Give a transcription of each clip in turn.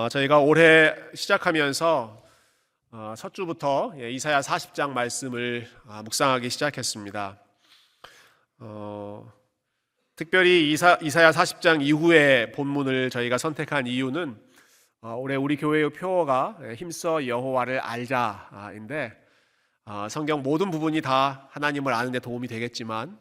저희가 올해 시작하면서 첫 주부터 이사야 40장 말씀을 묵상하기 시작했습니다. 특별히 이사야 40장 이후의 본문을 저희가 선택한 이유는 올해 우리 교회의 표어가 힘써 여호와를 알자인데, 성경 모든 부분이 다 하나님을 아는 데 도움이 되겠지만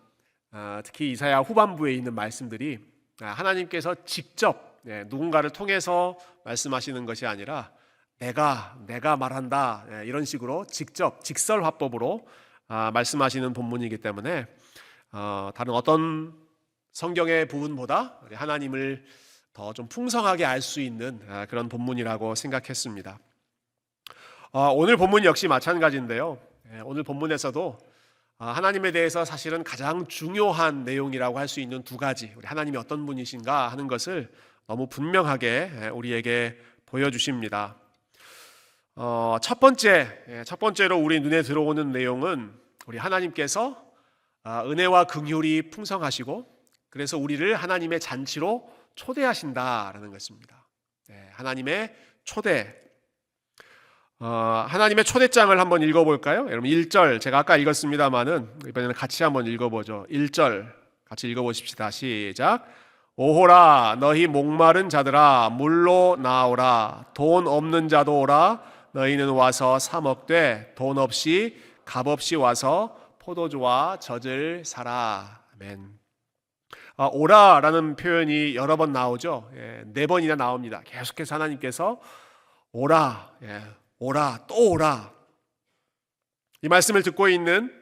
특히 이사야 후반부에 있는 말씀들이 하나님께서 직접 누군가를 통해서 말씀하시는 것이 아니라 내가 말한다, 이런 식으로 직접 직설화법으로 말씀하시는 본문이기 때문에 다른 어떤 성경의 부분보다 하나님을 더 좀 풍성하게 알 수 있는 그런 본문이라고 생각했습니다. 오늘 본문 역시 마찬가지인데요. 오늘 본문에서도 하나님에 대해서 사실은 가장 중요한 내용이라고 할 수 있는 두 가지, 우리 하나님이 어떤 분이신가 하는 것을 너무 분명하게 우리에게 보여주십니다. 첫 번째로 우리 눈에 들어오는 내용은 우리 하나님께서 은혜와 긍휼이 풍성하시고 그래서 우리를 하나님의 잔치로 초대하신다라는 것입니다. 하나님의 초대. 하나님의 초대장을 한번 읽어볼까요? 여러분 1절 제가 아까 읽었습니다만은 이번에는 같이 한번 읽어보죠. 1절 같이 읽어보십시다. 시작. 오호라 너희 목마른 자들아 물로 나오라 돈 없는 자도 오라 너희는 와서 사 먹되 돈 없이 값 없이 와서 포도주와 젖을 사라. 아멘. 오라라는 표현이 여러 번 나오죠. 4번이나 나옵니다. 계속해서 하나님께서 오라, 오라, 또 오라. 이 말씀을 듣고 있는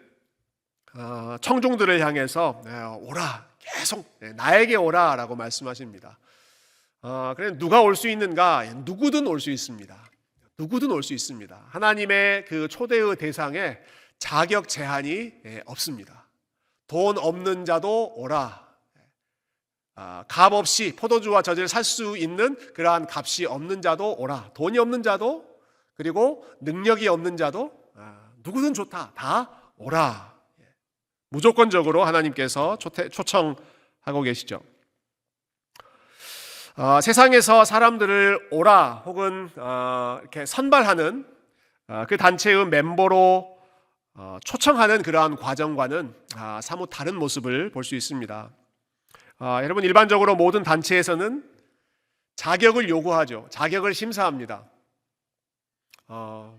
청중들을 향해서 오라, 계속 나에게 오라라고 말씀하십니다. 그래 누가 올 수 있는가? 누구든 올 수 있습니다. 누구든 올 수 있습니다. 하나님의 그 초대의 대상에 자격 제한이 없습니다. 돈 없는 자도 오라. 값 없이 포도주와 젖을 살 수 있는 그러한 값이 없는 자도 오라. 돈이 없는 자도 그리고 능력이 없는 자도 누구든 좋다. 다 오라. 무조건적으로 하나님께서 초청하고 계시죠. 세상에서 사람들을 오라 혹은 이렇게 선발하는 그 단체의 멤버로 초청하는 그러한 과정과는 사뭇 다른 모습을 볼 수 있습니다. 여러분 일반적으로 모든 단체에서는 자격을 요구하죠. 자격을 심사합니다.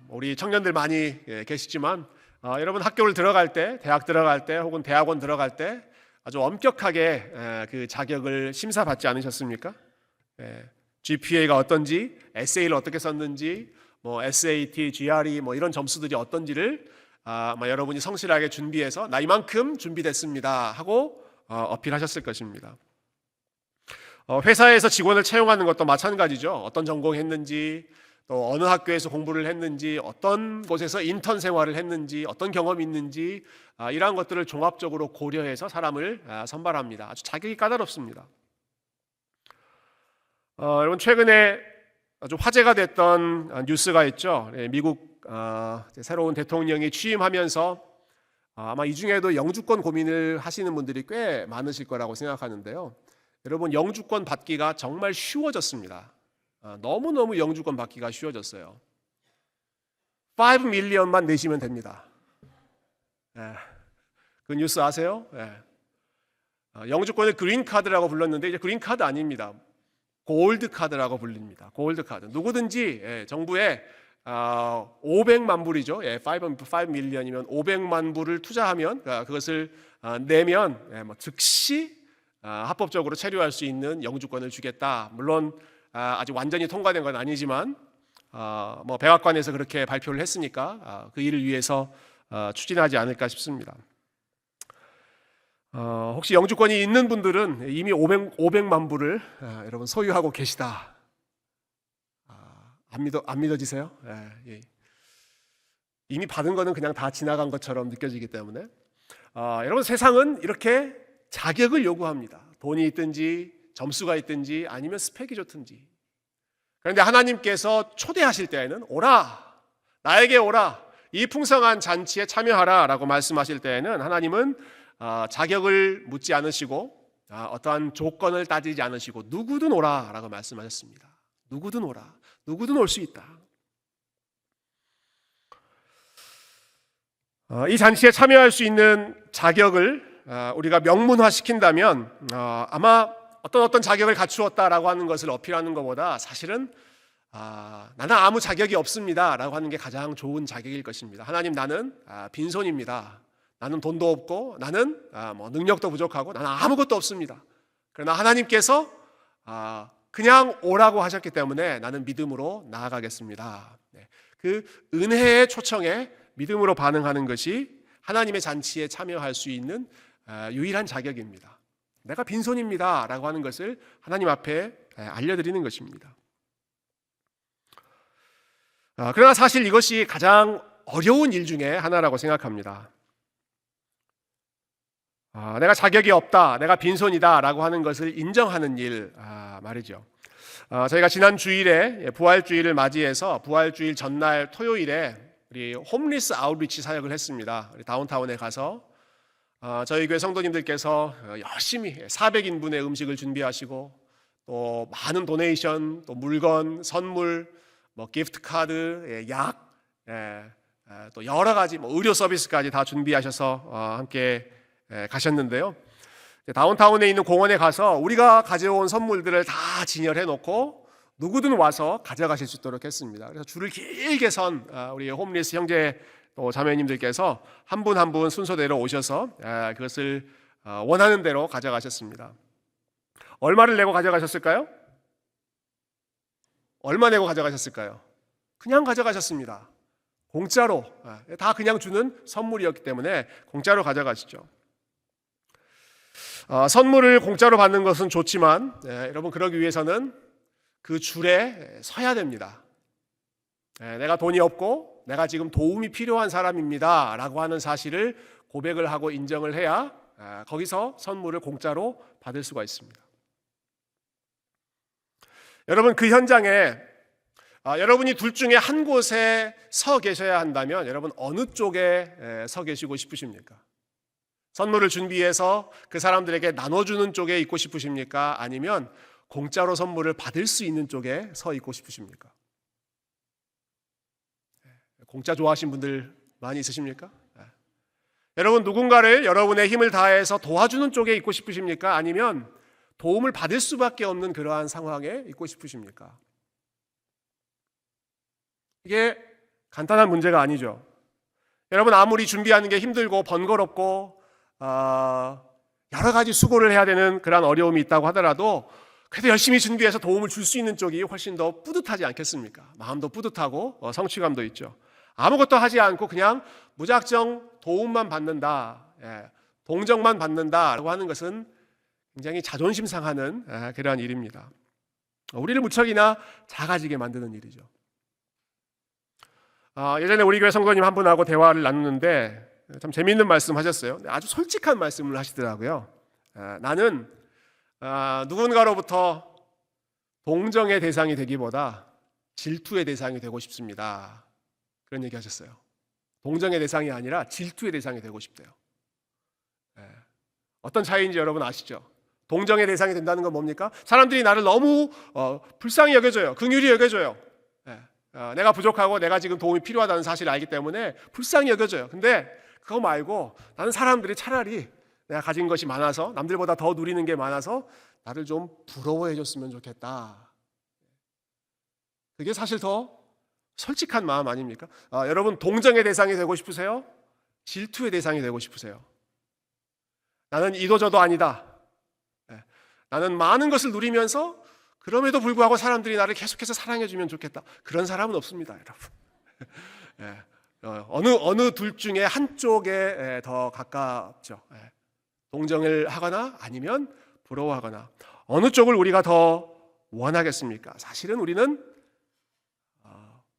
우리 청년들 많이 계시지만 여러분 학교를 들어갈 때, 대학 들어갈 때 혹은 대학원 들어갈 때 아주 엄격하게 그 자격을 심사받지 않으셨습니까? GPA가 어떤지, 에세이를 어떻게 썼는지, SAT, GRE 이런 점수들이 어떤지를 여러분이 성실하게 준비해서 나 이만큼 준비됐습니다 하고 어필하셨을 것입니다. 회사에서 직원을 채용하는 것도 마찬가지죠. 어떤 전공했는지, 또 어느 학교에서 공부를 했는지, 어떤 곳에서 인턴 생활을 했는지, 어떤 경험이 있는지, 이러한 것들을 종합적으로 고려해서 사람을 선발합니다. 아주 자격이 까다롭습니다. 여러분 최근에 아주 화제가 됐던 뉴스가 있죠. 미국 새로운 대통령이 취임하면서 아마 이 중에도 영주권 고민을 하시는 분들이 꽤 많으실 거라고 생각하는데요. 여러분 영주권 받기가 정말 쉬워졌습니다. 너무너무 영주권 받기가 쉬워졌어요. 5 밀리언만 내시면 됩니다. 그 뉴스 아세요? 영주권을 그린카드라고 불렀는데 이제 그린카드 아닙니다. 골드카드라고 불립니다. 골드카드. 누구든지 정부에 500만 불이죠. 5 밀리언이면 500만 불을 투자하면 그것을 내면 즉시 합법적으로 체류할 수 있는 영주권을 주겠다. 물론 아직 완전히 통과된 건 아니지만 백악관에서 그렇게 발표를 했으니까 그 일을 위해서 추진하지 않을까 싶습니다. 혹시 영주권이 있는 분들은 이미 500만 불을 여러분 소유하고 계시다. 안 믿어지세요? 이미 받은 거는 그냥 다 지나간 것처럼 느껴지기 때문에 여러분 세상은 이렇게 자격을 요구합니다. 돈이 있든지 점수가 있든지 아니면 스펙이 좋든지. 그런데 하나님께서 초대하실 때에는 오라, 나에게 오라, 이 풍성한 잔치에 참여하라 라고 말씀하실 때에는 하나님은 자격을 묻지 않으시고 어떠한 조건을 따지지 않으시고 누구든 오라 라고 말씀하셨습니다. 누구든 오라. 누구든 올 수 있다. 이 잔치에 참여할 수 있는 자격을 우리가 명문화시킨다면 아마 어떤 자격을 갖추었다라고 하는 것을 어필하는 것보다 사실은 나는 아무 자격이 없습니다 라고 하는 게 가장 좋은 자격일 것입니다. 하나님, 나는 빈손입니다. 나는 돈도 없고 나는 능력도 부족하고 나는 아무것도 없습니다. 그러나 하나님께서 그냥 오라고 하셨기 때문에 나는 믿음으로 나아가겠습니다. 그 은혜의 초청에 믿음으로 반응하는 것이 하나님의 잔치에 참여할 수 있는 유일한 자격입니다. 내가 빈손입니다 라고 하는 것을 하나님 앞에 알려드리는 것입니다. 그러나 사실 이것이 가장 어려운 일 중에 하나라고 생각합니다. 내가 자격이 없다, 내가 빈손이다 라고 하는 것을 인정하는 일 말이죠. 저희가 지난 주일에 부활주일을 맞이해서 부활주일 전날 토요일에 우리 홈리스 아웃리치 사역을 했습니다. 우리 다운타운에 가서 저희 교회 성도님들께서 열심히 400인분의 음식을 준비하시고 또 많은 도네이션, 또 물건, 선물, 기프트 카드, 약, 또 여러 가지 의료 서비스까지 다 준비하셔서 함께 가셨는데요. 다운타운에 있는 공원에 가서 우리가 가져온 선물들을 다 진열해 놓고 누구든 와서 가져가실 수 있도록 했습니다. 그래서 줄을 길게 선 우리 홈리스 형제 또 자매님들께서 한 분 한 분 순서대로 오셔서 그것을 원하는 대로 가져가셨습니다. 얼마를 내고 가져가셨을까요? 얼마 내고 가져가셨을까요? 그냥 가져가셨습니다. 공짜로. 다 그냥 주는 선물이었기 때문에 공짜로 가져가시죠. 선물을 공짜로 받는 것은 좋지만 여러분, 그러기 위해서는 그 줄에 서야 됩니다. 내가 돈이 없고 내가 지금 도움이 필요한 사람입니다 라고 하는 사실을 고백을 하고 인정을 해야 거기서 선물을 공짜로 받을 수가 있습니다. 여러분, 그 현장에 여러분이 둘 중에 한 곳에 서 계셔야 한다면 여러분 어느 쪽에 서 계시고 싶으십니까? 선물을 준비해서 그 사람들에게 나눠주는 쪽에 있고 싶으십니까? 아니면 공짜로 선물을 받을 수 있는 쪽에 서 있고 싶으십니까? 공짜 좋아하시는 분들 많이 있으십니까? 여러분, 누군가를 여러분의 힘을 다해서 도와주는 쪽에 있고 싶으십니까? 아니면 도움을 받을 수밖에 없는 그러한 상황에 있고 싶으십니까? 이게 간단한 문제가 아니죠. 여러분, 아무리 준비하는 게 힘들고 번거롭고 여러 가지 수고를 해야 되는 그런 어려움이 있다고 하더라도 그래도 열심히 준비해서 도움을 줄 수 있는 쪽이 훨씬 더 뿌듯하지 않겠습니까? 마음도 뿌듯하고 성취감도 있죠. 아무것도 하지 않고 그냥 무작정 도움만 받는다, 동정만 받는다라고 하는 것은 굉장히 자존심 상하는 그러한 일입니다. 우리를 무척이나 작아지게 만드는 일이죠. 예전에 우리 교회 성도님 한 분하고 대화를 나누는데 참 재미있는 말씀 하셨어요. 아주 솔직한 말씀을 하시더라고요. 나는 누군가로부터 동정의 대상이 되기보다 질투의 대상이 되고 싶습니다. 그런 얘기 하셨어요. 동정의 대상이 아니라 질투의 대상이 되고 싶대요. 어떤 차이인지 여러분 아시죠? 동정의 대상이 된다는 건 뭡니까? 사람들이 나를 너무 불쌍히 여겨줘요. 긍휼히 여겨줘요. 내가 부족하고 내가 지금 도움이 필요하다는 사실을 알기 때문에 불쌍히 여겨줘요. 근데 그거 말고 나는 사람들이 차라리 내가 가진 것이 많아서 남들보다 더 누리는 게 많아서 나를 좀 부러워해 줬으면 좋겠다. 그게 사실 더 솔직한 마음 아닙니까? 여러분, 동정의 대상이 되고 싶으세요? 질투의 대상이 되고 싶으세요? 나는 이도저도 아니다. 나는 많은 것을 누리면서 그럼에도 불구하고 사람들이 나를 계속해서 사랑해 주면 좋겠다. 그런 사람은 없습니다, 여러분. 어느 둘 중에 한쪽에 더 가깝죠. 동정을 하거나 아니면 부러워하거나 어느 쪽을 우리가 더 원하겠습니까? 사실은 우리는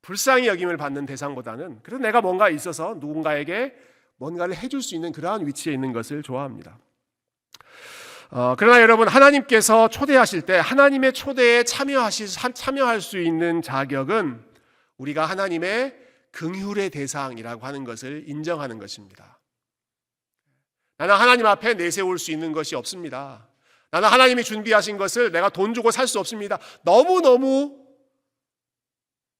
불쌍히 여김을 받는 대상보다는 그래도 내가 뭔가 있어서 누군가에게 뭔가를 해줄 수 있는 그러한 위치에 있는 것을 좋아합니다. 그러나 여러분, 하나님께서 초대하실 때 하나님의 초대에 참여할 수 있는 자격은 우리가 하나님의 긍휼의 대상이라고 하는 것을 인정하는 것입니다. 나는 하나님 앞에 내세울 수 있는 것이 없습니다. 나는 하나님이 준비하신 것을 내가 돈 주고 살 수 없습니다. 너무너무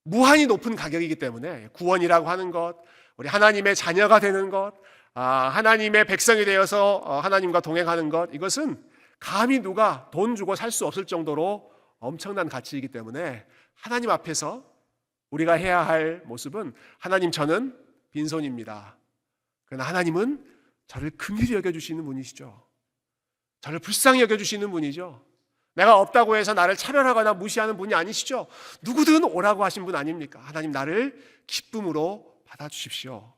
무한히 높은 가격이기 때문에 구원이라고 하는 것, 우리 하나님의 자녀가 되는 것, 하나님의 백성이 되어서 하나님과 동행하는 것, 이것은 감히 누가 돈 주고 살 수 없을 정도로 엄청난 가치이기 때문에 하나님 앞에서 우리가 해야 할 모습은, 하나님, 저는 빈손입니다. 그러나 하나님은 저를 긍휼히 여겨주시는 분이시죠. 저를 불쌍히 여겨주시는 분이죠. 내가 없다고 해서 나를 차별하거나 무시하는 분이 아니시죠. 누구든 오라고 하신 분 아닙니까? 하나님, 나를 기쁨으로 받아주십시오.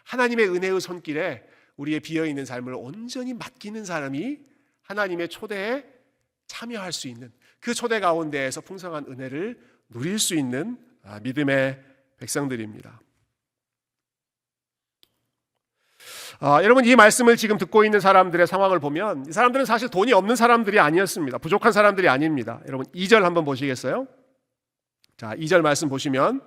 하나님의 은혜의 손길에 우리의 비어있는 삶을 온전히 맡기는 사람이 하나님의 초대에 참여할 수 있는, 그 초대 가운데에서 풍성한 은혜를 누릴 수 있는 믿음의 백성들입니다. 여러분, 이 말씀을 지금 듣고 있는 사람들의 상황을 보면 이 사람들은 사실 돈이 없는 사람들이 아니었습니다. 부족한 사람들이 아닙니다. 여러분, 2절 한번 보시겠어요? 자, 2절 말씀 보시면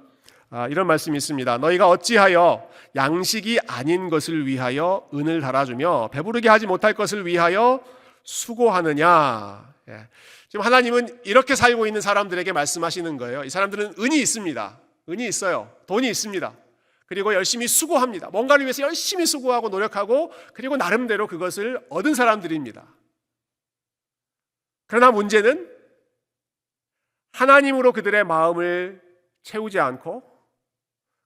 이런 말씀이 있습니다. 너희가 어찌하여 양식이 아닌 것을 위하여 은을 달아주며 배부르게 하지 못할 것을 위하여 수고하느냐. 지금 하나님은 이렇게 살고 있는 사람들에게 말씀하시는 거예요. 이 사람들은 은이 있습니다. 은이 있어요. 돈이 있습니다. 그리고 열심히 수고합니다. 뭔가를 위해서 열심히 수고하고 노력하고, 그리고 나름대로 그것을 얻은 사람들입니다. 그러나 문제는 하나님으로 그들의 마음을 채우지 않고,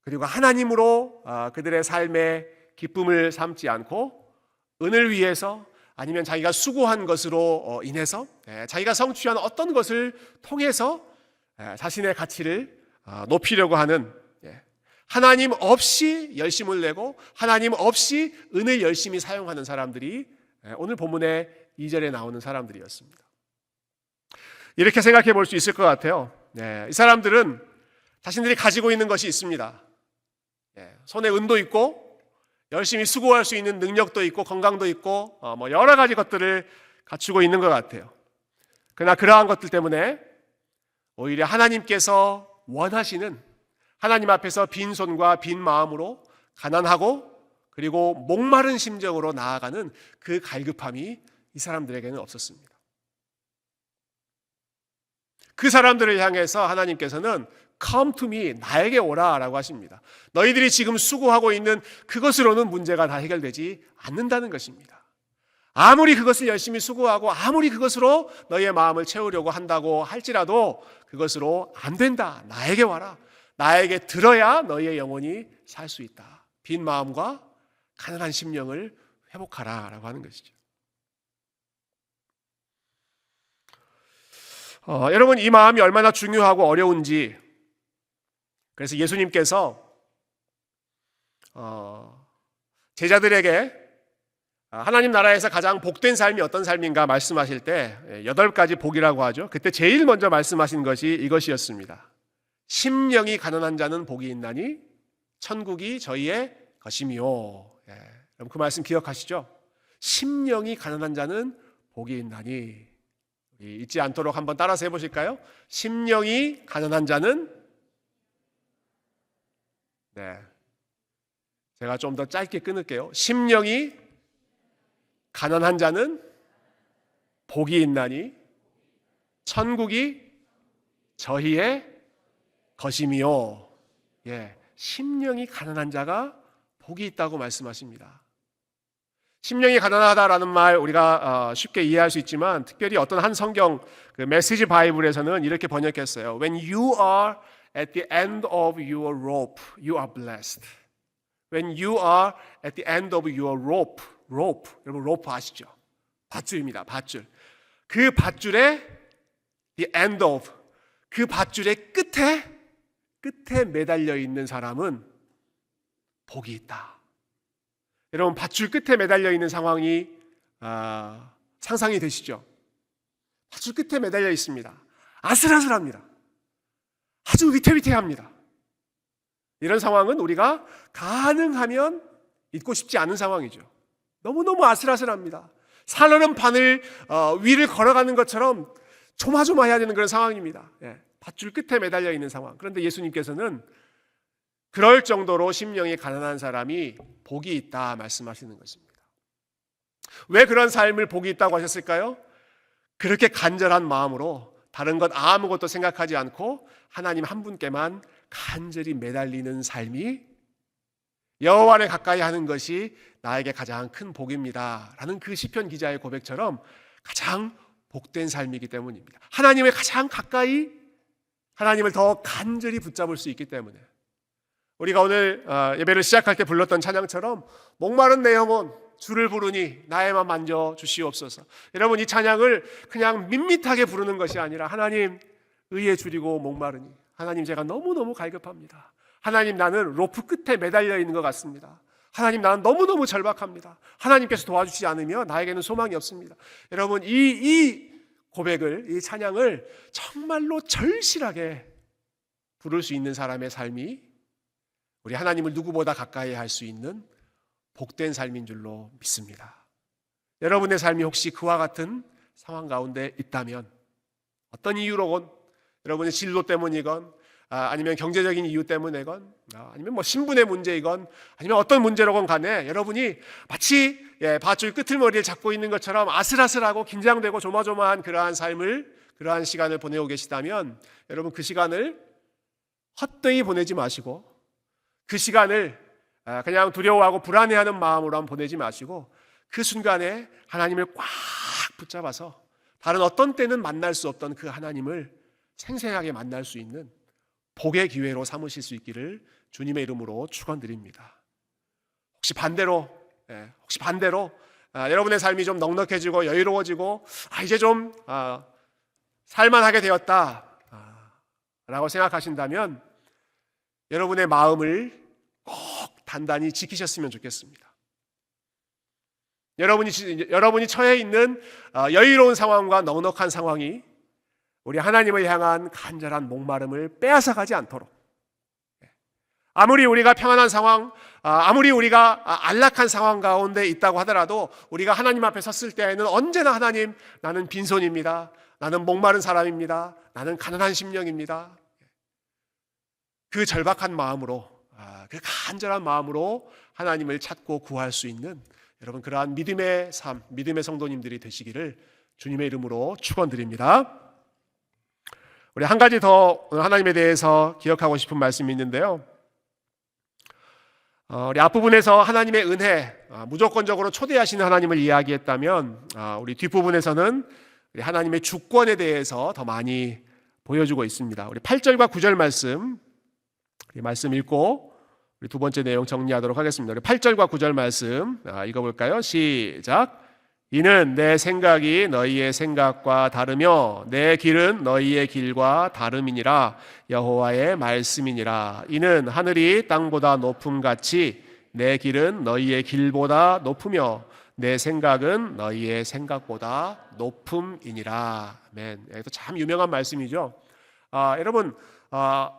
그리고 하나님으로 그들의 삶의 기쁨을 삼지 않고, 은을 위해서 아니면 자기가 수고한 것으로 인해서, 자기가 성취한 어떤 것을 통해서 자신의 가치를 높이려고 하는, 하나님 없이 열심을 내고 하나님 없이 은을 열심히 사용하는 사람들이 오늘 본문의 2절에 나오는 사람들이었습니다. 이렇게 생각해 볼 수 있을 것 같아요. 이 사람들은 자신들이 가지고 있는 것이 있습니다. 손에 은도 있고 열심히 수고할 수 있는 능력도 있고 건강도 있고 여러 가지 것들을 갖추고 있는 것 같아요. 그러나 그러한 것들 때문에 오히려 하나님께서 원하시는, 하나님 앞에서 빈손과 빈 마음으로 가난하고 그리고 목마른 심정으로 나아가는 그 갈급함이 이 사람들에게는 없었습니다. 그 사람들을 향해서 하나님께서는 Come to me, 나에게 오라라고 하십니다. 너희들이 지금 수고하고 있는 그것으로는 문제가 다 해결되지 않는다는 것입니다. 아무리 그것을 열심히 수고하고 아무리 그것으로 너희의 마음을 채우려고 한다고 할지라도 그것으로 안 된다. 나에게 와라. 나에게 들어야 너희의 영혼이 살 수 있다. 빈 마음과 가난한 심령을 회복하라 라고 하는 것이죠. 여러분, 이 마음이 얼마나 중요하고 어려운지, 그래서 예수님께서 제자들에게 하나님 나라에서 가장 복된 삶이 어떤 삶인가 말씀하실 때 8가지 복이라고 하죠. 그때 제일 먼저 말씀하신 것이 이것이었습니다. 심령이 가난한 자는 복이 있나니 천국이 저희의 것이미요. 여러분, 그 말씀 기억하시죠? 심령이 가난한 자는 복이 있나니. 잊지 않도록 한번 따라서 해보실까요? 심령이 가난한 자는, 제가 좀 더 짧게 끊을게요. 심령이 가난한 자는 복이 있나니 천국이 저희의 것이미요. 심령이 가난한 자가 복이 있다고 말씀하십니다. 심령이 가난하다라는 말 우리가 쉽게 이해할 수 있지만, 특별히 어떤 한 성경 그 메시지 바이블에서는 이렇게 번역했어요. When you are at the end of your rope, you are blessed. When you are at the end of your rope, 여러분 rope 아시죠? 밧줄입니다. 밧줄. 그 밧줄의 the end of, 그 밧줄의 끝에 매달려 있는 사람은 복이 있다. 여러분, 밧줄 끝에 매달려 있는 상황이 상상이 되시죠? 밧줄 끝에 매달려 있습니다. 아슬아슬합니다. 아주 위태위태합니다. 이런 상황은 우리가 가능하면 잊고 싶지 않은 상황이죠. 너무너무 아슬아슬합니다. 살얼음 바늘 위를 걸어가는 것처럼 조마조마해야 되는 그런 상황입니다. 밧줄 끝에 매달려 있는 상황. 그런데 예수님께서는 그럴 정도로 심령이 가난한 사람이 복이 있다 말씀하시는 것입니다. 왜 그런 삶을 복이 있다고 하셨을까요? 그렇게 간절한 마음으로 다른 것 아무것도 생각하지 않고 하나님 한 분께만 간절히 매달리는 삶이 여호와를 가까이 하는 것이 나에게 가장 큰 복입니다 라는 그 시편 기자의 고백처럼 가장 복된 삶이기 때문입니다. 하나님을 가장 가까이, 하나님을 더 간절히 붙잡을 수 있기 때문에 우리가 오늘 예배를 시작할 때 불렀던 찬양처럼 목마른 내 영혼 주를 부르니 나에만 만져 주시옵소서. 여러분, 이 찬양을 그냥 밋밋하게 부르는 것이 아니라 하나님 의에 줄이고 목마르니, 하나님 제가 너무너무 갈급합니다. 하나님 나는 로프 끝에 매달려 있는 것 같습니다. 하나님 나는 너무너무 절박합니다. 하나님께서 도와주시지 않으면 나에게는 소망이 없습니다. 여러분, 이 고백을, 이 찬양을 정말로 절실하게 부를 수 있는 사람의 삶이 우리 하나님을 누구보다 가까이 할 수 있는 복된 삶인 줄로 믿습니다. 여러분의 삶이 혹시 그와 같은 상황 가운데 있다면, 어떤 이유로건, 여러분의 진로 때문이건 아니면 경제적인 이유 때문이건 아니면 뭐 신분의 문제이건 아니면 어떤 문제로건 간에 여러분이 마치 밧줄 끄틀머리를 잡고 있는 것처럼 아슬아슬하고 긴장되고 조마조마한 그러한 삶을, 그러한 시간을 보내고 계시다면 여러분, 그 시간을 헛되이 보내지 마시고 그 시간을 그냥 두려워하고 불안해하는 마음으로 보내지 마시고 그 순간에 하나님을 꽉 붙잡아서 다른 어떤 때는 만날 수 없던 그 하나님을 생생하게 만날 수 있는 복의 기회로 삼으실 수 있기를 주님의 이름으로 축원드립니다. 혹시 반대로 여러분의 삶이 좀 넉넉해지고 여유로워지고 이제 좀 살만하게 되었다 라고 생각하신다면 여러분의 마음을 꼭 단단히 지키셨으면 좋겠습니다. 여러분이 처해 있는 여유로운 상황과 넉넉한 상황이 우리 하나님을 향한 간절한 목마름을 빼앗아가지 않도록, 아무리 우리가 평안한 상황, 아무리 우리가 안락한 상황 가운데 있다고 하더라도 우리가 하나님 앞에 섰을 때에는 언제나 하나님, 나는 빈손입니다. 나는 목마른 사람입니다. 나는 가난한 심령입니다. 그 절박한 마음으로, 그 간절한 마음으로 하나님을 찾고 구할 수 있는 여러분, 그러한 믿음의 삶, 믿음의 성도님들이 되시기를 주님의 이름으로 축원드립니다. 우리 한 가지 더 하나님에 대해서 기억하고 싶은 말씀이 있는데요. 우리 앞부분에서 하나님의 은혜, 무조건적으로 초대하시는 하나님을 이야기했다면 우리 뒷부분에서는 우리 하나님의 주권에 대해서 더 많이 보여주고 있습니다. 우리 8절과 9절 말씀 읽고 우리 두 번째 내용 정리하도록 하겠습니다. 우리 8절과 9절 말씀 읽어볼까요? 시작. 이는 내 생각이 너희의 생각과 다르며 내 길은 너희의 길과 다름이니라. 여호와의 말씀이니라. 이는 하늘이 땅보다 높음같이 내 길은 너희의 길보다 높으며 내 생각은 너희의 생각보다 높음이니라. 아멘. 이것도 참 유명한 말씀이죠. 여러분,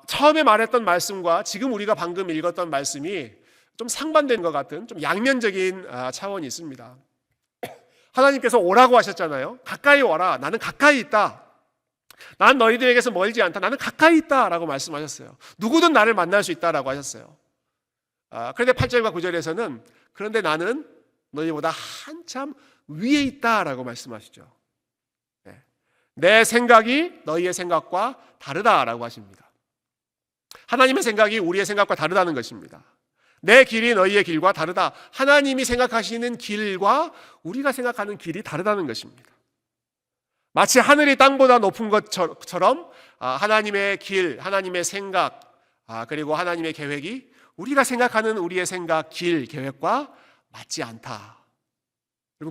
처음에 말했던 말씀과 지금 우리가 방금 읽었던 말씀이 좀 상반된 것 같은, 좀 양면적인 차원이 있습니다. 하나님께서 오라고 하셨잖아요. 가까이 와라. 나는 가까이 있다. 난 너희들에게서 멀지 않다. 나는 가까이 있다 라고 말씀하셨어요. 누구든 나를 만날 수 있다라고 하셨어요. 그런데 8절과 9절에서는 그런데 나는 너희보다 한참 위에 있다라고 말씀하시죠. 내 생각이 너희의 생각과 다르다라고 하십니다. 하나님의 생각이 우리의 생각과 다르다는 것입니다. 내 길이 너희의 길과 다르다. 하나님이 생각하시는 길과 우리가 생각하는 길이 다르다는 것입니다. 마치 하늘이 땅보다 높은 것처럼 하나님의 길, 하나님의 생각, 그리고 하나님의 계획이 우리가 생각하는 우리의 생각, 길, 계획과 맞지 않다.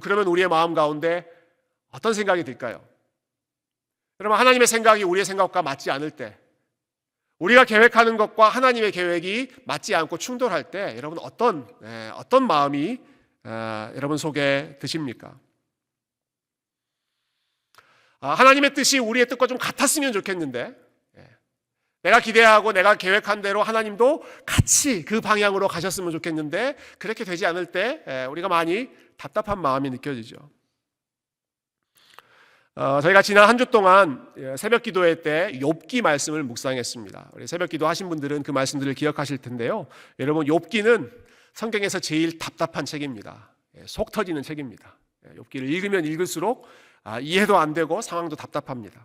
그러면 우리의 마음 가운데 어떤 생각이 들까요? 여러분, 하나님의 생각이 우리의 생각과 맞지 않을 때, 우리가 계획하는 것과 하나님의 계획이 맞지 않고 충돌할 때 여러분 어떤 마음이 여러분 속에 드십니까? 하나님의 뜻이 우리의 뜻과 좀 같았으면 좋겠는데, 내가 기대하고 내가 계획한 대로 하나님도 같이 그 방향으로 가셨으면 좋겠는데 그렇게 되지 않을 때 우리가 많이 답답한 마음이 느껴지죠. 저희가 지난 한 주 동안 새벽 기도회 때 욥기 말씀을 묵상했습니다. 우리 새벽 기도 하신 분들은 그 말씀들을 기억하실 텐데요. 여러분, 욥기는 성경에서 제일 답답한 책입니다. 속 터지는 책입니다. 욥기를 읽으면 읽을수록 이해도 안 되고 상황도 답답합니다.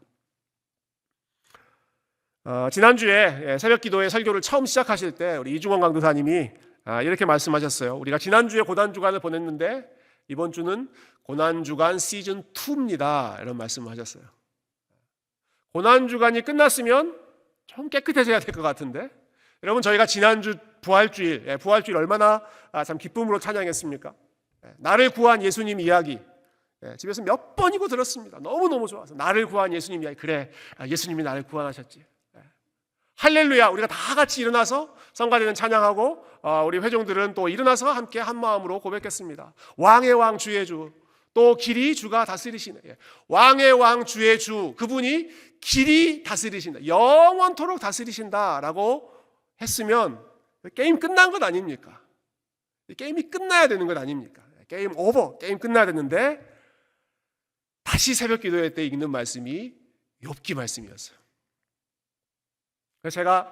지난주에 새벽 기도회 설교를 처음 시작하실 때 우리 이중원 강도사님이 이렇게 말씀하셨어요. 우리가 지난주에 고난주간을 보냈는데 이번 주는 고난주간 시즌 2입니다. 이런 말씀을 하셨어요. 고난주간이 끝났으면 좀 깨끗해져야 될 것 같은데, 여러분 저희가 지난주 부활주일 얼마나 참 기쁨으로 찬양했습니까? 나를 구한 예수님 이야기 집에서 몇 번이고 들었습니다. 너무너무 좋아서 나를 구한 예수님 이야기, 그래 예수님이 나를 구원하셨지. 할렐루야. 우리가 다 같이 일어나서 성가대는 찬양하고 우리 회종들은 또 일어나서 함께 한 마음으로 고백했습니다. 왕의 왕 주의 주, 또 길이 주가 다스리시네. 왕의 왕 주의 주, 그분이 길이 다스리신다, 영원토록 다스리신다라고 했으면 게임 끝난 것 아닙니까? 게임이 끝나야 되는 것 아닙니까? 게임 오버, 게임 끝나야 되는데 다시 새벽 기도회 때 읽는 말씀이 욥기 말씀이었어요. 그래서 제가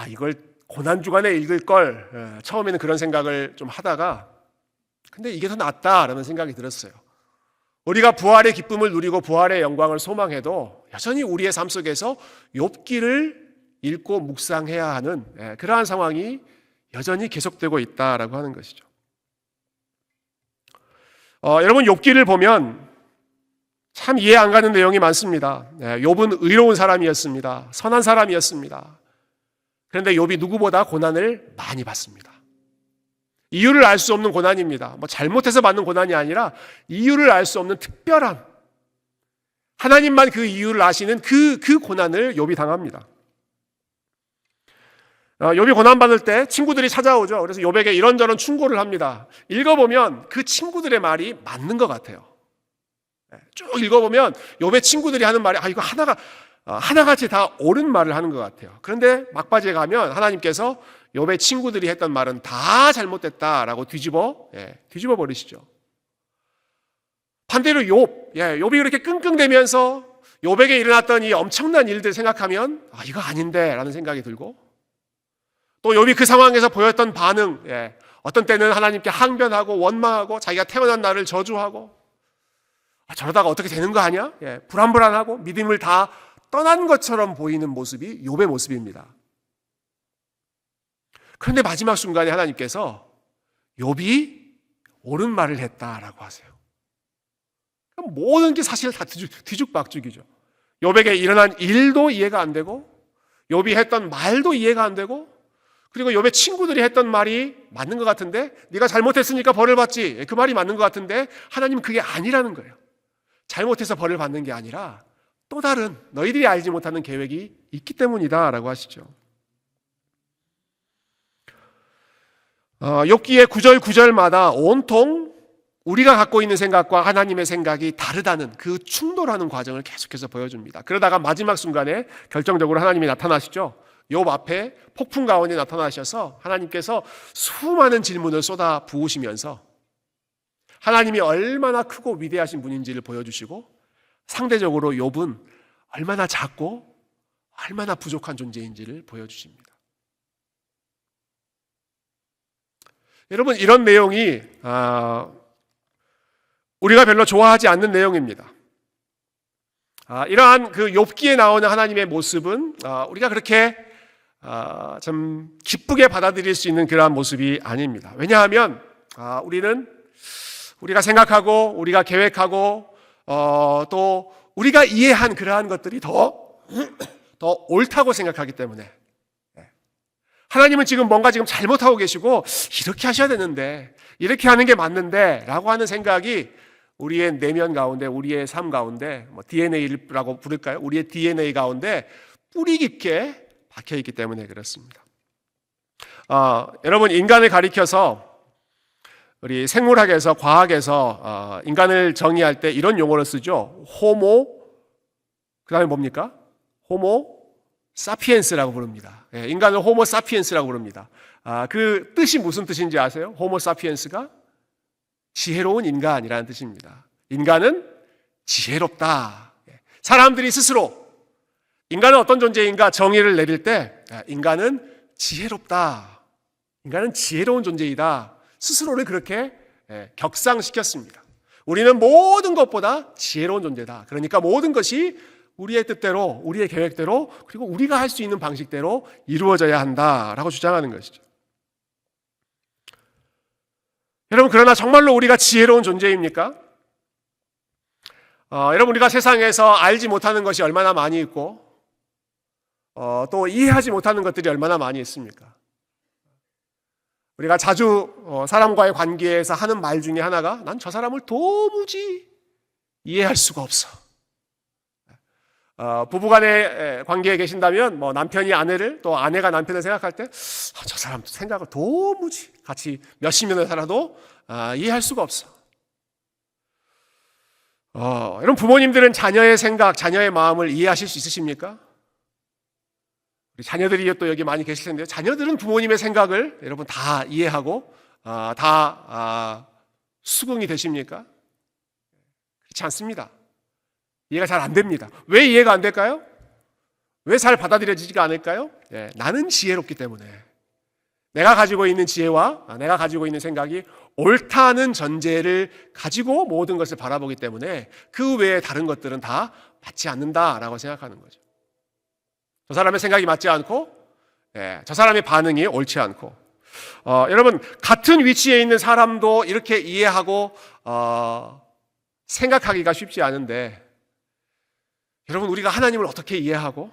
이걸 고난주간에 읽을 걸 처음에는 그런 생각을 좀 하다가, 근데 이게 더 낫다라는 생각이 들었어요. 우리가 부활의 기쁨을 누리고 부활의 영광을 소망해도 여전히 우리의 삶 속에서 욥기를 읽고 묵상해야 하는 그러한 상황이 여전히 계속되고 있다라고 하는 것이죠. 여러분 욥기를 보면 참 이해 안 가는 내용이 많습니다. 욥은 의로운 사람이었습니다. 선한 사람이었습니다. 그런데 욥이 누구보다 고난을 많이 받습니다. 이유를 알 수 없는 고난입니다. 잘못해서 받는 고난이 아니라 이유를 알 수 없는 특별한, 하나님만 그 이유를 아시는 그 고난을 욥이 당합니다. 욥이 고난받을 때 친구들이 찾아오죠. 그래서 욥에게 이런저런 충고를 합니다. 읽어보면 그 친구들의 말이 맞는 것 같아요. 쭉 읽어보면 욥의 친구들이 하는 말이 이거 하나같이 다 옳은 말을 하는 것 같아요. 그런데 막바지에 가면 하나님께서 욥의 친구들이 했던 말은 다 잘못됐다라고 뒤집어 버리시죠. 반대로 욥이 그렇게 끙끙대면서 욥에게 일어났던 이 엄청난 일들 생각하면 이거 아닌데 라는 생각이 들고, 또 욥이 그 상황에서 보였던 반응, 어떤 때는 하나님께 항변하고 원망하고 자기가 태어난 날을 저주하고, 저러다가 어떻게 되는 거 아니야? 불안불안하고 믿음을 다 떠난 것처럼 보이는 모습이 욥의 모습입니다. 그런데 마지막 순간에 하나님께서 욥이 옳은 말을 했다라고 하세요. 모든 게 사실 다 뒤죽박죽이죠. 욥에게 일어난 일도 이해가 안 되고, 욥이 했던 말도 이해가 안 되고, 그리고 욥의 친구들이 했던 말이 맞는 것 같은데, 네가 잘못했으니까 벌을 받지, 그 말이 맞는 것 같은데 하나님은 그게 아니라는 거예요. 잘못해서 벌을 받는 게 아니라 또 다른 너희들이 알지 못하는 계획이 있기 때문이다 라고 하시죠. 욥기의 구절마다 온통 우리가 갖고 있는 생각과 하나님의 생각이 다르다는 그 충돌하는 과정을 계속해서 보여줍니다. 그러다가 마지막 순간에 결정적으로 하나님이 나타나시죠. 욥 앞에 폭풍 가운데 나타나셔서 하나님께서 수많은 질문을 쏟아 부으시면서 하나님이 얼마나 크고 위대하신 분인지를 보여주시고, 상대적으로 욥은 얼마나 작고 얼마나 부족한 존재인지를 보여주십니다. 여러분, 이런 내용이 우리가 별로 좋아하지 않는 내용입니다. 이러한 그 욥기에 나오는 하나님의 모습은 우리가 그렇게 좀 기쁘게 받아들일 수 있는 그러한 모습이 아닙니다. 왜냐하면 우리가 생각하고 우리가 계획하고 또 우리가 이해한 그러한 것들이 더 옳다고 생각하기 때문에, 하나님은 지금 뭔가 지금 잘못하고 계시고 이렇게 하셔야 되는데, 이렇게 하는 게 맞는데 라고 하는 생각이 우리의 내면 가운데, 우리의 삶 가운데, DNA라고 부를까요? 우리의 DNA 가운데 뿌리 깊게 박혀있기 때문에 그렇습니다. 여러분, 인간을 가리켜서 우리 생물학에서, 과학에서 인간을 정의할 때 이런 용어를 쓰죠. 그 다음에 뭡니까? 호모 사피엔스라고 부릅니다. 인간을 호모 사피엔스라고 부릅니다. 그 뜻이 무슨 뜻인지 아세요? 호모 사피엔스가 지혜로운 인간이라는 뜻입니다. 인간은 지혜롭다. 사람들이 스스로 인간은 어떤 존재인가 정의를 내릴 때 인간은 지혜롭다, 인간은 지혜로운 존재이다, 스스로를 그렇게 격상시켰습니다. 우리는 모든 것보다 지혜로운 존재다. 그러니까 모든 것이 우리의 뜻대로, 우리의 계획대로, 그리고 우리가 할 수 있는 방식대로 이루어져야 한다라고 주장하는 것이죠. 여러분, 그러나 정말로 우리가 지혜로운 존재입니까? 여러분, 우리가 세상에서 알지 못하는 것이 얼마나 많이 있고 또 이해하지 못하는 것들이 얼마나 많이 있습니까? 우리가 자주 사람과의 관계에서 하는 말 중에 하나가 난 저 사람을 도무지 이해할 수가 없어. 부부간의 관계에 계신다면 뭐 남편이 아내를 또 아내가 남편을 생각할 때 저 사람 생각을 도무지 같이 몇십 년을 살아도 이해할 수가 없어. 여러분, 부모님들은 자녀의 생각, 자녀의 마음을 이해하실 수 있으십니까? 우리 자녀들이 또 여기 많이 계실 텐데요. 자녀들은 부모님의 생각을 여러분 다 이해하고 다 수긍이 되십니까? 그렇지 않습니다. 이해가 잘 안 됩니다. 왜 이해가 안 될까요? 왜 잘 받아들여지지가 않을까요? 나는 지혜롭기 때문에, 내가 가지고 있는 지혜와 내가 가지고 있는 생각이 옳다는 전제를 가지고 모든 것을 바라보기 때문에 그 외에 다른 것들은 다 맞지 않는다라고 생각하는 거죠. 저 사람의 생각이 맞지 않고 저 사람의 반응이 옳지 않고 여러분, 같은 위치에 있는 사람도 이렇게 이해하고 생각하기가 쉽지 않은데, 여러분, 우리가 하나님을 어떻게 이해하고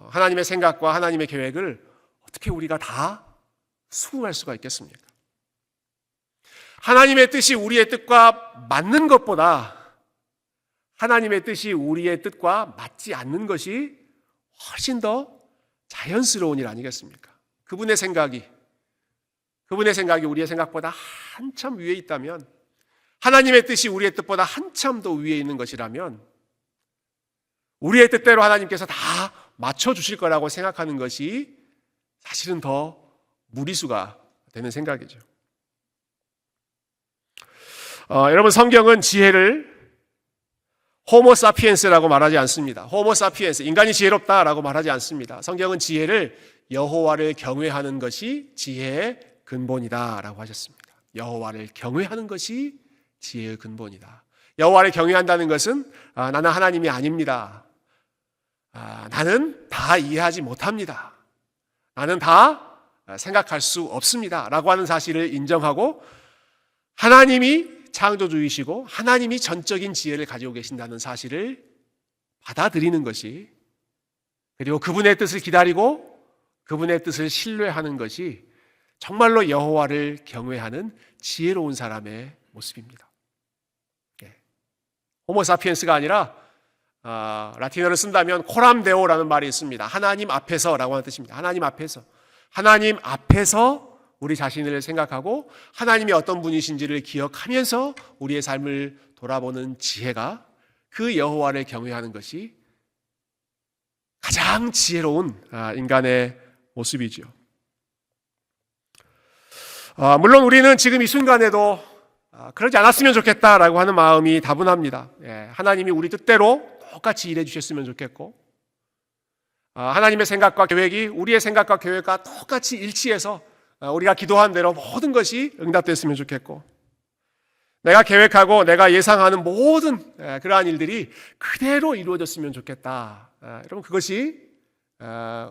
하나님의 생각과 하나님의 계획을 어떻게 우리가 다 수긍할 수가 있겠습니까? 하나님의 뜻이 우리의 뜻과 맞는 것보다 하나님의 뜻이 우리의 뜻과 맞지 않는 것이 훨씬 더 자연스러운 일 아니겠습니까? 그분의 생각이 우리의 생각보다 한참 위에 있다면, 하나님의 뜻이 우리의 뜻보다 한참 더 위에 있는 것이라면 우리의 뜻대로 하나님께서 다 맞춰주실 거라고 생각하는 것이 사실은 더 무리수가 되는 생각이죠. 여러분, 성경은 지혜를 호모 사피엔스라고 말하지 않습니다. 호모 사피엔스, 인간이 지혜롭다라고 말하지 않습니다. 성경은 지혜를 여호와를 경외하는 것이 지혜의 근본이다라고 하셨습니다. 여호와를 경외하는 것이 지혜의 근본이다. 여호와를 경외한다는 것은 나는 하나님이 아닙니다. 나는 다 이해하지 못합니다. 나는 다 생각할 수 없습니다 라고 하는 사실을 인정하고, 하나님이 창조주이시고 하나님이 전적인 지혜를 가지고 계신다는 사실을 받아들이는 것이, 그리고 그분의 뜻을 기다리고 그분의 뜻을 신뢰하는 것이 정말로 여호와를 경외하는 지혜로운 사람의 모습입니다. 호모 사피엔스가 아니라 라틴어를 쓴다면 코람데오라는 말이 있습니다. 하나님 앞에서라고 하는 뜻입니다. 하나님 앞에서 우리 자신을 생각하고 하나님이 어떤 분이신지를 기억하면서 우리의 삶을 돌아보는 지혜가, 그 여호와를 경외하는 것이 가장 지혜로운 인간의 모습이죠. 물론 우리는 지금 이 순간에도 그러지 않았으면 좋겠다라고 하는 마음이 다분합니다. 하나님이 우리 뜻대로 똑같이 일해 주셨으면 좋겠고, 하나님의 생각과 계획이 우리의 생각과 계획과 똑같이 일치해서 우리가 기도한 대로 모든 것이 응답됐으면 좋겠고, 내가 계획하고 내가 예상하는 모든 그러한 일들이 그대로 이루어졌으면 좋겠다. 여러분, 그것이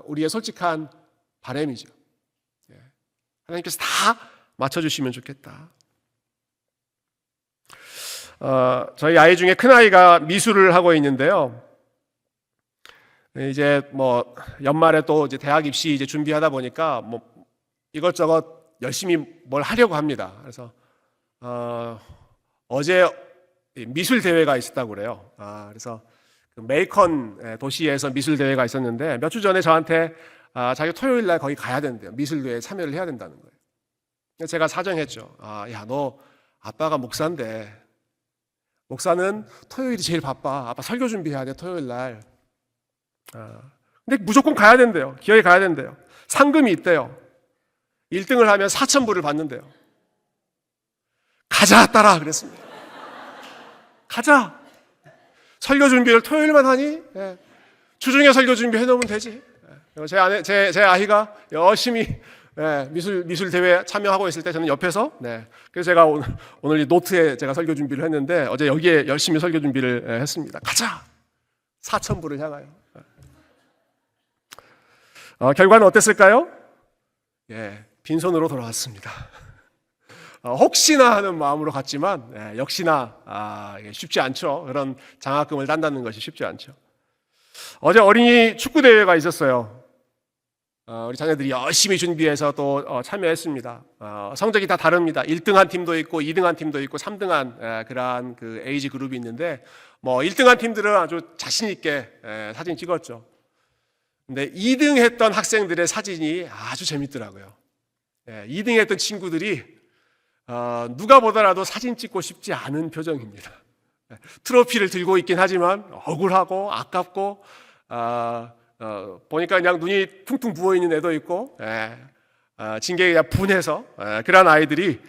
우리의 솔직한 바람이죠. 하나님께서 다 맞춰주시면 좋겠다. 저희 아이 중에 큰아이가 미술을 하고 있는데요. 이제 뭐 연말에 또 이제 대학 입시 이제 준비하다 보니까 뭐 이것저것 열심히 뭘 하려고 합니다. 그래서 어제 미술 대회가 있었다고 그래요. 그래서 그 메이컨 도시에서 미술 대회가 있었는데 몇 주 전에 저한테 자기 토요일 날 거기 가야 된대요. 미술 대회에 참여를 해야 된다는 거예요. 제가 사정했죠. 야, 너 아빠가 목사인데 목사는 토요일이 제일 바빠. 아빠 설교 준비해야 돼, 토요일 날. 근데 무조건 가야 된대요. 기어이 가야 된대요. 상금이 있대요. 1등을 하면 4,000불을 받는데요. 가자, 딸아, 그랬습니다. 가자. 설교 준비를 토요일만 하니? 주중에 설교 준비 해놓으면 되지. 제 아이가 열심히 미술 대회 참여하고 있을 때 저는 옆에서 그래서 제가 오늘 이 노트에 제가 설교 준비를 했는데 어제 여기에 열심히 설교 준비를 했습니다. 가자. 4,000부를 향하여. 결과는 어땠을까요? 예, 빈손으로 돌아왔습니다. 혹시나 하는 마음으로 갔지만 역시나 이게 쉽지 않죠. 그런 장학금을 딴다는 것이 쉽지 않죠. 어제 어린이 축구 대회가 있었어요. 우리 자녀들이 열심히 준비해서 또 참여했습니다. 성적이 다 다릅니다. 1등한 팀도 있고 2등한 팀도 있고 3등한 그러한 그 에이지 그룹이 있는데 1등한 팀들은 아주 자신 있게 사진 찍었죠. 근데 2등 했던 학생들의 사진이 아주 재밌더라고요. 2등 했던 친구들이 누가 보더라도 사진 찍고 싶지 않은 표정입니다. 트로피를 들고 있긴 하지만 억울하고 아깝고 보니까 그냥 눈이 퉁퉁 부어있는 애도 있고 징계에 그냥 분해서 그런 아이들이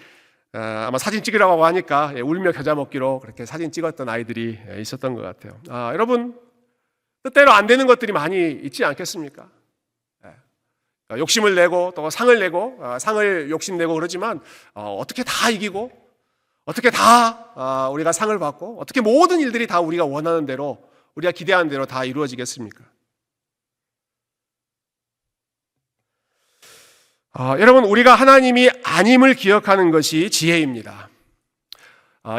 아마 사진 찍으라고 하니까 울며 겨자 먹기로 그렇게 사진 찍었던 아이들이 있었던 것 같아요. 여러분, 뜻대로 안 되는 것들이 많이 있지 않겠습니까? 욕심을 내고 또 상을 내고 상을 욕심내고 그러지만 어떻게 다 이기고 어떻게 다 우리가 상을 받고 어떻게 모든 일들이 다 우리가 원하는 대로 우리가 기대하는 대로 다 이루어지겠습니까? 여러분, 우리가 하나님이 아님을 기억하는 것이 지혜입니다.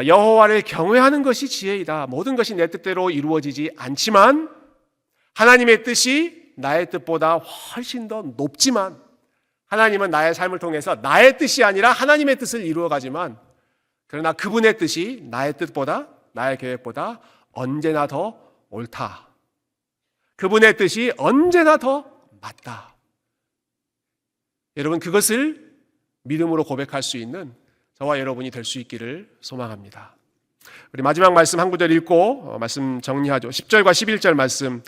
여호와를 경외하는 것이 지혜이다. 모든 것이 내 뜻대로 이루어지지 않지만 하나님의 뜻이 나의 뜻보다 훨씬 더 높지만 하나님은 나의 삶을 통해서 나의 뜻이 아니라 하나님의 뜻을 이루어가지만 그러나 그분의 뜻이 나의 뜻보다 나의 계획보다 언제나 더 옳다. 그분의 뜻이 언제나 더 맞다. 여러분, 그것을 믿음으로 고백할 수 있는 저와 여러분이 될 수 있기를 소망합니다. 우리 마지막 말씀 한 구절 읽고 말씀 정리하죠. 10절과 11절 말씀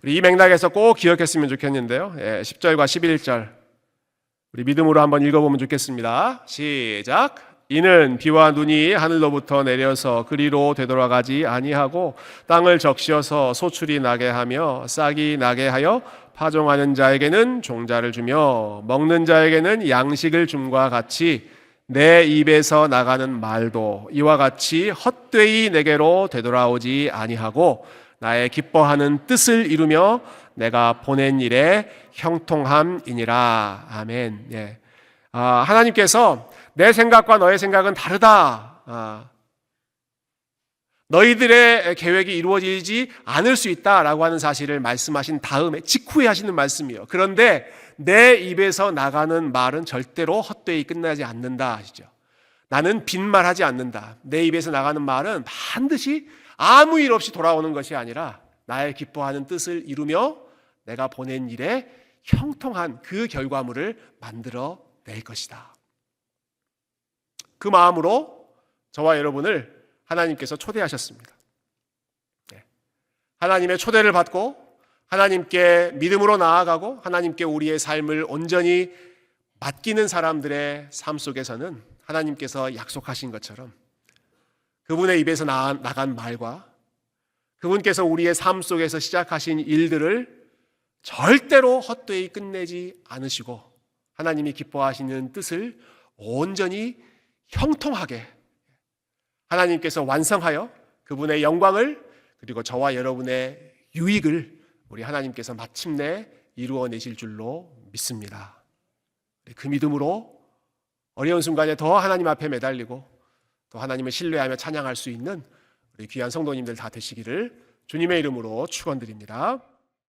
우리 이 맥락에서 꼭 기억했으면 좋겠는데요. 10절과 11절 우리 믿음으로 한번 읽어보면 좋겠습니다. 시작. 이는 비와 눈이 하늘로부터 내려서 그리로 되돌아가지 아니하고 땅을 적셔서 소출이 나게 하며 싹이 나게 하여 파종하는 자에게는 종자를 주며 먹는 자에게는 양식을 줌과 같이 내 입에서 나가는 말도 이와 같이 헛되이 내게로 되돌아오지 아니하고 나의 기뻐하는 뜻을 이루며 내가 보낸 일에 형통함이니라. 아멘. 하나님께서 내 생각과 너의 생각은 다르다. 너희들의 계획이 이루어지지 않을 수 있다라고 하는 사실을 말씀하신 다음에 직후에 하시는 말씀이에요. 그런데 내 입에서 나가는 말은 절대로 헛되이 끝나지 않는다 하시죠. 나는 빈말하지 않는다. 내 입에서 나가는 말은 반드시 아무 일 없이 돌아오는 것이 아니라 나의 기뻐하는 뜻을 이루며 내가 보낸 일에 형통한 그 결과물을 만들어 낼 것이다. 그 마음으로 저와 여러분을 하나님께서 초대하셨습니다. 하나님의 초대를 받고 하나님께 믿음으로 나아가고 하나님께 우리의 삶을 온전히 맡기는 사람들의 삶 속에서는 하나님께서 약속하신 것처럼 그분의 입에서 나간 말과 그분께서 우리의 삶 속에서 시작하신 일들을 절대로 헛되이 끝내지 않으시고 하나님이 기뻐하시는 뜻을 온전히 형통하게 하나님께서 완성하여 그분의 영광을 그리고 저와 여러분의 유익을 우리 하나님께서 마침내 이루어내실 줄로 믿습니다. 그 믿음으로 어려운 순간에 더 하나님 앞에 매달리고 또 하나님을 신뢰하며 찬양할 수 있는 우리 귀한 성도님들 다 되시기를 주님의 이름으로 축원드립니다.